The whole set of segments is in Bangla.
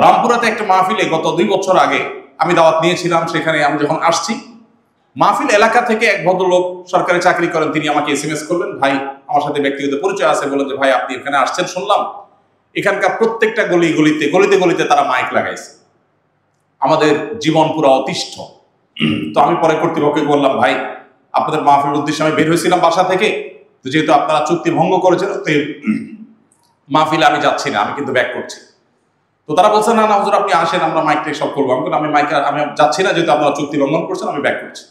রামপুরাতে একটা মাহফিলে গত 2 বছর আগে আমি দাওয়াত নিয়েছিলাম। সেখানে আমি যখন আসছি, মাহফিল এলাকা থেকে এক ভদ্রলোক সরকারি চাকরি করেন, তিনি আমাকে SMS করলেন, ভাই আমার সাথে ব্যক্তিগত পরিচয় আছে, বলেন যে ভাই আপনি এখানে আসছেন শুনলাম, এখানকার প্রত্যেকটা গলিতে গলিতে তারা মাইক লাগাইছে, আমাদের জীবন পুরো অতিষ্ঠ। তো আমি পরে কর্তৃপক্ষকে বললাম, ভাই আপনাদের মাহফিলের উদ্দেশ্যে আমি বের হয়েছিলাম বাসা থেকে, তো যেহেতু আপনারা চুক্তি ভঙ্গ করেছেন তো মাহফিলে আমি যাচ্ছি না, আমি কিন্তু ব্যাক করছি। তো তারা বলছে, না না হুজুর আপনি আসেন, আমরা মাইকটা সব করবো। আমি যাচ্ছি না, যেহেতু আপনারা চুক্তি লঙ্ঘন করছেন, আমি ব্যাক করছি।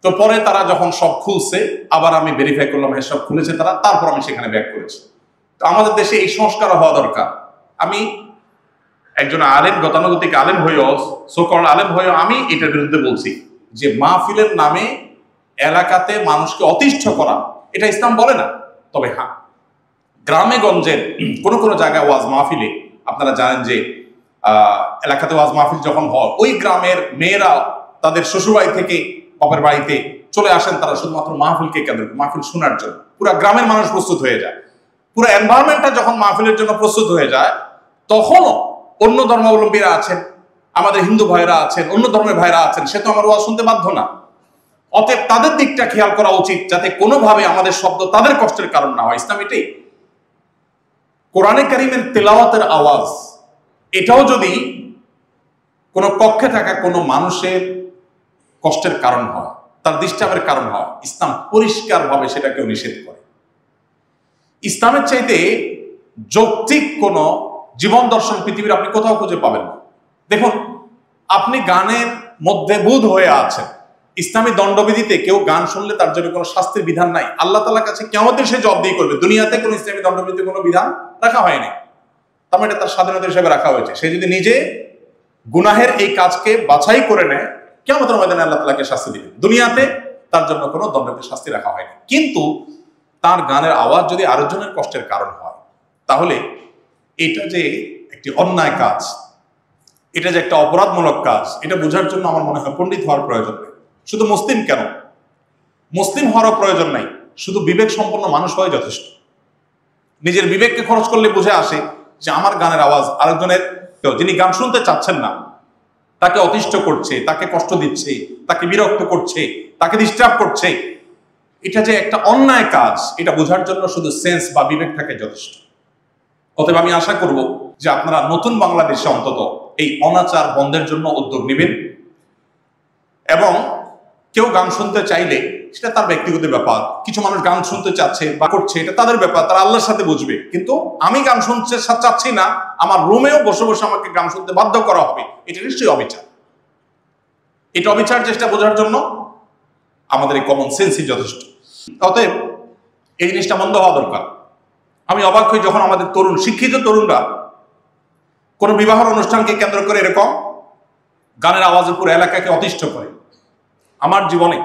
তো পরে তারা যখন সব খুলছে, আবার আমি ভেরিফাই করলাম হ্যাঁ সব খুলেছে তারা, তারপর আমি সেখানে ব্যাক করেছি। তো আমাদের দেশে এই সংস্কার হওয়া দরকার। আমি একজন আলেম, গতানুগতিক আলেম হয়েও, সোকল আলেম হয়েও আমি এটার বিরুদ্ধে বলছি যে মাহফিলের নামে এলাকাতে মানুষকে অতিষ্ঠ করা, এটা ইসলাম বলে না। তবে হ্যাঁ, গ্রামে গঞ্জের কোনো জায়গায় ওয়াজ মাহফিলে আপনারা জানেন যে এলাকাতে ওয়াজ মাহফিল যখন হয়, ওই গ্রামের মেয়েরা তাদের শ্বশুরবাড়ি থেকে বাপের বাড়িতে চলে আসেন, তারা শুধুমাত্র মাহফিলকে কেন্দ্র মাহফিল শোনার জন্য। পুরো গ্রামের মানুষ প্রস্তুত হয়ে যায়, পুরো এনভায়রনমেন্টটা যখন মাহফিলের জন্য প্রস্তুত হয়ে যায়, তখনও অন্য ধর্মাবলম্বীরা আছেন, আমাদের হিন্দু ভাইরা আছেন, অন্য ধর্মের ভাইরা আছেন, সে তো আমার ওয়াজ শুনতে বাধ্য না। অতএব তাদের দিকটা খেয়াল করা উচিত, যাতে কোনোভাবে আমাদের শব্দ তাদের কষ্টের কারণ না হয়। ইসলাম এটাই। কোরআনে কারীমের তেলাওয়াতের আওয়াজ, এটাও যদি কোনো কক্ষে থাকা কোনো মানুষের কষ্টের কারণ হয়, তার ডিস্টার্বের কারণ হয়, ইসলাম পরিষ্কারভাবে সেটাকেও নিষেধ করে। ইসলামের চাইতে যৌক্তিক কোন জীবন দর্শন পৃথিবীর আপনি কোথাও খুঁজে পাবেন না। দেখুন, আপনি গানের মধ্যে বুঁদ হয়ে আছেন, ইসলামী দণ্ডবিধিতে কেউ গান শুনলে তার জন্য কোনো শাস্তির বিধান নাই। আল্লাহ তাআলার কাছে কিয়ামতের সে জবাবদিহি করবে। দুনিয়াতে কোনো ইসলামী দণ্ডবিধিতে কোনো বিধান রাখা হয়নি, তার মানে এটা তার স্বাধীনতা হিসেবে রাখা হয়েছে। সে যদি নিজে গুনাহের এই কাজকে বাছাই করে নেয়, কিয়ামতের ময়দানে আল্লাহ তাআলাকে শাস্তি দিবেন। দুনিয়াতে তার জন্য কোনো দণ্ডবিধির শাস্তি রাখা হয়নি। কিন্তু তার গানের আওয়াজ যদি আরেকজনের কষ্টের কারণ হয়, তাহলে এটা যে একটি অন্যায় কাজ, এটা যে একটা অপরাধমূলক কাজ, এটা বোঝার জন্য আমার মনে হয় পণ্ডিত হওয়ার প্রয়োজন নেই। শুধু মুসলিম কেন, মুসলিম হওয়ারও প্রয়োজন নাই, শুধু বিবেক সম্পন্ন মানুষ হওয়াই যথেষ্ট। নিজের বিবেককে খরচ করলে বুঝে আসে যে আমার গানের আওয়াজ আরেকজনের, যিনি গান শুনতে চাচ্ছেন না, তাকে অতিষ্ঠ করছে, তাকে কষ্ট দিচ্ছে, তাকে বিরক্ত করছে, তাকে ডিস্টার্ব করছে, এটা যে একটা অন্যায় কাজ, এটা বোঝার জন্য শুধু সেন্স বা বিবেক থাকে যথেষ্ট। অতএব আমি আশা করব যে আপনারা নতুন বাংলাদেশে অন্তত এই অনাচার বন্ধের জন্য উদ্যোগ নেবেন, এবং কেউ গান শুনতে চাইলে সেটা তার ব্যক্তিগত ব্যাপার। কিছু মানুষ গান শুনতে চাচ্ছে বা করছে, এটা তাদের ব্যাপার, তারা আল্লাহর সাথে বুঝবে। কিন্তু আমি গান শুনতে চাচ্ছি না, আমার রুমেও বসে বসে আমাকে গান শুনতে বাধ্য করা হবে, এটা নিশ্চয়ই অবিচার। এটা অবিচার চেষ্টা বোঝার জন্য আমাদের এই কমন সেন্সই যথেষ্ট। অতএব এই জিনিসটা বন্ধ হওয়া দরকার। আমি অবাক হই যখন আমাদের তরুণ, শিক্ষিত তরুণরা কোনো বিবাহের অনুষ্ঠানকে কেন্দ্র করে এরকম গানের আওয়াজে পুরো এলাকাকে অতিষ্ঠ করে। আমার জীবনে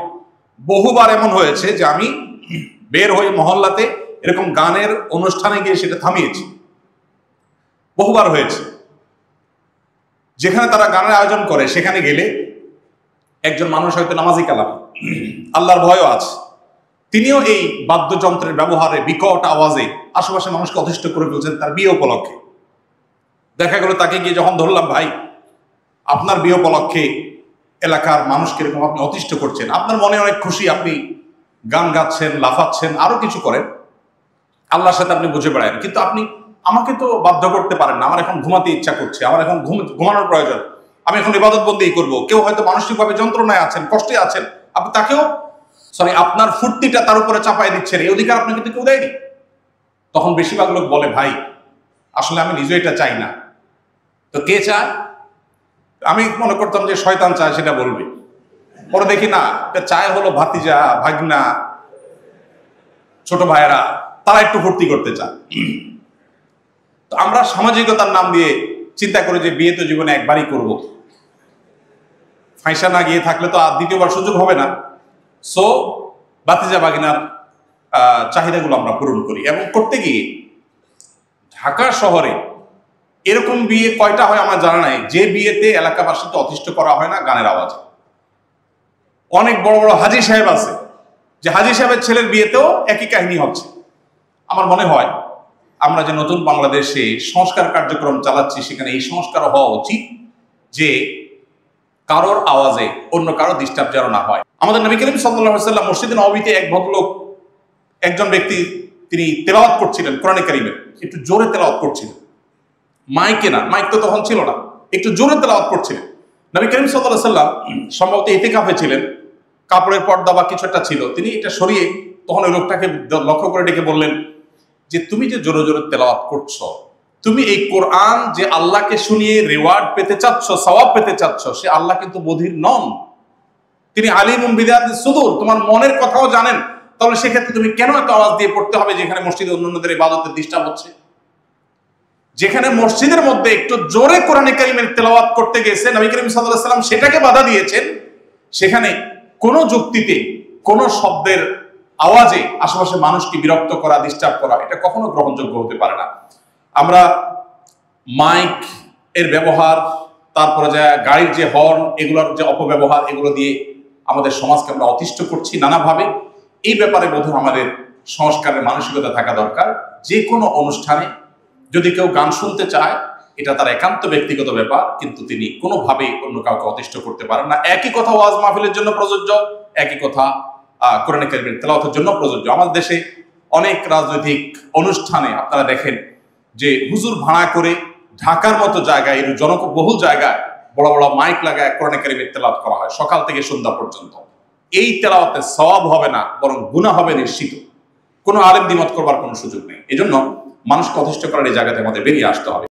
বহুবার এমন হয়েছে যে আমি বের হয়ে মহল্লাতে এরকম গানের অনুষ্ঠানে গিয়ে সেটা থামিয়েছি। বহুবার হয়েছে, যেখানে তারা গানের আয়োজন করে সেখানে গেলে একজন মানুষ হয়তো নামাজি কালাম, আল্লাহর ভয়ও আছে, তিনিও এই বাদ্যযন্ত্রের ব্যবহারে বিকট আওয়াজে আশেপাশে মানুষকে অতিষ্ঠ করে ফেলছেন তার বিয়ে উপলক্ষে। দেখা গেল তাকে গিয়ে যখন ধরলাম, ভাই আপনার বিয়ে উপলক্ষে এলাকার মানুষকে এরকম আপনি অতিষ্ঠ করছেন, আপনার মনে অনেক খুশি, আপনি গান গাচ্ছেন, লাফাচ্ছেন, আরো কিছু করেন, আল্লাহর সাথে আপনি বুঝে বেড়ান, কিন্তু আপনি আমাকে তো বাধ্য করতে পারেন না, আমার এখন ঘুমাতে ইচ্ছা করছে, আমার এখন ঘুমানোর প্রয়োজন, আমি এখন ইবাদত বন্দেগী করবো। কেউ হয়তো মানসিকভাবে যন্ত্রণায় আছেন, কষ্টে আছেন, আপনি তাকেও আপনার ফুর্তিটা তার উপরে চাপাই দিচ্ছেন, এই অধিকার আপনাকে কিন্তু কেউ দেয়নি। তখন বেশিরভাগ লোক বলে, ভাই আসলে আমি নিজে এটা চাই না। তো কে চায়? আমি মনে করতাম যে শয়তান চায়, সেটা বলবে। পরে দেখি না, এটা চায় হলো ভাতিজা, ভাগনা, ছোট ভাইয়েরা, তারা একটু ফুর্তি করতে চায়। তো আমরা সামাজিকতার নাম দিয়ে চিন্তা করি যে বিয়ে তো জীবনে একবারই করব, ফাঁসা না গিয়ে থাকলে তো আর দ্বিতীয়বার সুযোগ হবে না। সো ভাতিজা ভাগিনার চাহিদাগুলো আমরা পূরণ করি। এবং করতে গিয়ে ঢাকা শহরে এরকম বিয়ে কয়টা হয় আমার জানা নাই যে বিয়েতে এলাকাবাসীকে অতিষ্ঠ করা হয় না গানের আওয়াজে। অনেক বড় বড় হাজী সাহেব আছে, যে হাজী সাহেবের ছেলের বিয়েতেও একই কাহিনী হচ্ছে। আমার মনে হয় আমরা যে নতুন বাংলাদেশে সংস্কার কার্যক্রম চালাচ্ছি, সেখানে এই সংস্কার হওয়া উচিত যে কারোর আওয়াজে অন্য কারো ডিস্টার্ব যেন না হয়। আমাদের নবী করিম সাল্লাল্লাহু আলাইহি ওয়াসাল্লাম মসজিদে নববীতে এক ভদ্রলোক, একজন ব্যক্তি, তিনি তেলাওয়াত করছিলেন কোরআনে কারীমের, একটু জোরে তেলাওয়াত করছিলেন, মাইকে না, মাইক তো তখন ছিল না, একটু জোরে তেলাওয়াত করছিলেন। নবী করিম সাল্লাল্লাহু আলাইহি ওয়াসাল্লাম সম্ভবত ইতিকাফে ছিলেন, কাপড়ের পর্দা বা কিছু একটা ছিল, তিনি এটা সরিয়ে তখন ওই লোকটাকে লক্ষ্য করে ডেকে বললেন যে তুমি যে জোরে জোরে তেলাওয়াত করছো, তুমি এই কোরআন যে আল্লাহকে শুনিয়ে রিওয়ার্ড পেতে চাচ্ছ, সওয়াব পেতে চাচ্ছ, সে আল্লাহ কিন্তু বধির নন, তিনি আলিমুম বিযাতিস সুদূর, তোমার মনের কথাও জানেন। তাহলে সেক্ষেত্রে তুমি কেন এত আওয়াজ দিয়ে পড়তে হবে যেখানে মসজিদে অন্যান্যদের ইবাদতের ডিস্টার্ব হচ্ছে? যেখানে মসজিদের মধ্যে একটু জোরে কোরআনে কারীমের তেলাওয়াত করতে গেছে নবী করিম সাল্লাল্লাহু আলাইহি ওয়াসাল্লাম সেটাকে বাধা দিয়েছেন, সেখানে কোনো যুক্তিতে কোনো শব্দের আওয়াজে আশেপাশে মানুষকে বিরক্ত করা, ডিস্টার্ব করা, এটা কখনো গ্রহণযোগ্য হতে পারে না। আমরা মাইক এর ব্যবহার, তারপরে যে গাড়ির যে হর্ন, এগুলোর যে অপব্যবহার, এগুলো দিয়ে আমাদের সমাজকে আমরা অতিষ্ঠ করছি নানাভাবে। এই ব্যাপারে বোধহয় আমাদের সংস্কারের মানসিকতা থাকা দরকার। যে কোনো অনুষ্ঠানে যদি কেউ গান শুনতে চায়, এটা তার একান্ত ব্যক্তিগত ব্যাপার, কিন্তু তিনি কোনোভাবেই অন্য কাউকে অতিষ্ঠ করতে পারেন না। একই কথা ওয়াজ মাহফিলের জন্য প্রযোজ্য, একই কথা কোরআনে কারীমের তেলাওয়াতের জন্য প্রযোজ্য। আমাদের দেশে অনেক রাজনৈতিক অনুষ্ঠানে আপনারা দেখেন যে হুজুর ভাড়া করে ঢাকার মতো জায়গায়, জনবহুল জায়গায় বড় বড় মাইক লাগায় কোরআনে কারীমের তেলাওয়াত করা হয় সকাল থেকে সন্ধ্যা পর্যন্ত। এই তেলাওয়াতে সওয়াব হবে না, বরং গুনাহ হবে নিশ্চিত। কোনো আলেম দ্বিমত করবার কোনো সুযোগ নেই। এজন্য মানুষকে অতিষ্ঠ করার এই জায়গাতে আমাদের বেরিয়ে আসতে হবে।